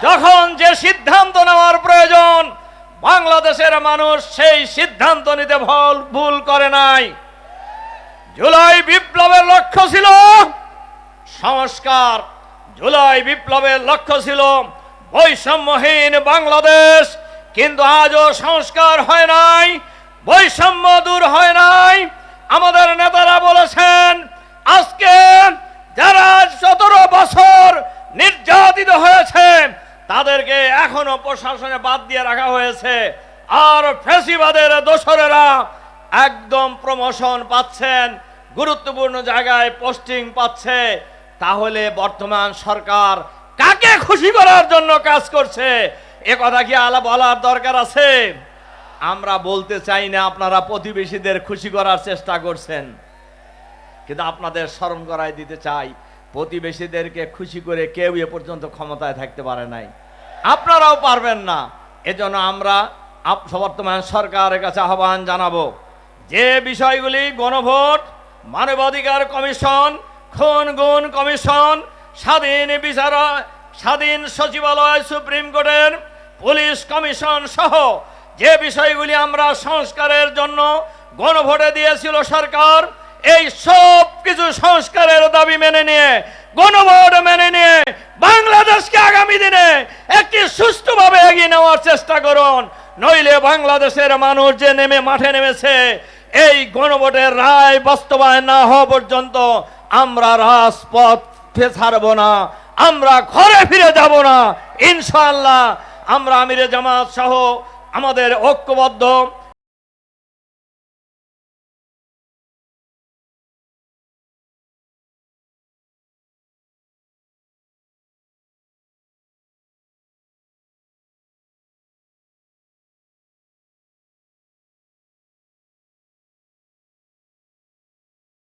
যখন যে সিদ্ধান্ত নেওয়ার প্রয়োজন বাংলাদেশের মানুষ সেই সিদ্ধান্ত নিতে ভুল করে নাই। জুলাই বিপ্লবের লক্ষ্য ছিল সংস্কার, জুলাই বিপ্লবের লক্ষ্য ছিল বৈষম্যহীন বাংলাদেশ, কিন্তু আজও সংস্কার হয় নাই, বৈষম্য দূর হয় নাই। আমাদের নেতারা বলেছেন আজকে যারা 17 বছর নির্যাতিত হয়েছে তাদেরকে এখনো প্রশাসনে বাদ দিয়ে রাখা হয়েছে, আর ফ্যাসিবাদের দোসরেরা একদম প্রমোশন পাচ্ছেন, গুরুত্বপূর্ণ জায়গায় পোস্টিং পাচ্ছে। তাহলে বর্তমান সরকার কাকে খুশি করার জন্য কাজ করছে এ কথা কি বলার দরকার আছে? আমরা বলতে চাই না আপনারা প্রতিবেশীদের খুশি করার চেষ্টা করছেন, কিন্তু আপনাদের স্মরণ করায় দিতে চাই প্রতিবেশীদেরকে খুশি করে কেউ এ পর্যন্ত ক্ষমতায় থাকতে পারে নাই, আপনারাও পারবেন না। এজন্য আমরা বর্তমান সরকারের কাছে আহ্বান জানাবো, যে বিষয়গুলি গণভোট, মানবাধিকার কমিশন, খুন গুণ কমিশন, স্বাধীন বিচারক, স্বাধীন সচিবালয়, সুপ্রিম কোর্টের পুলিশ কমিশন সহ যে বিষয়গুলি আমরা সংস্কারের জন্য গণভোটে দিয়েছিল সরকার, এই সব কিছু সংস্কারের দাবি মেনে নিয়ে, গণভোট মেনে নিয়ে বাংলাদেশকে আগামী দিনে একটি সুষ্ঠুভাবে এগিয়ে নেওয়ার চেষ্টা করুন। নইলে বাংলাদেশের মানুষ যে মাঠে নেমেছে, এই গণভোটের রায় বাস্তবায়ন না হওয়া পর্যন্ত আমরা রাজপথ ছাড়ব না, আমরা ঘরে ফিরে যাব না। ইনশাআল্লাহ আমরা আমিরে জামাত সহ আমাদের ঐক্যবদ্ধ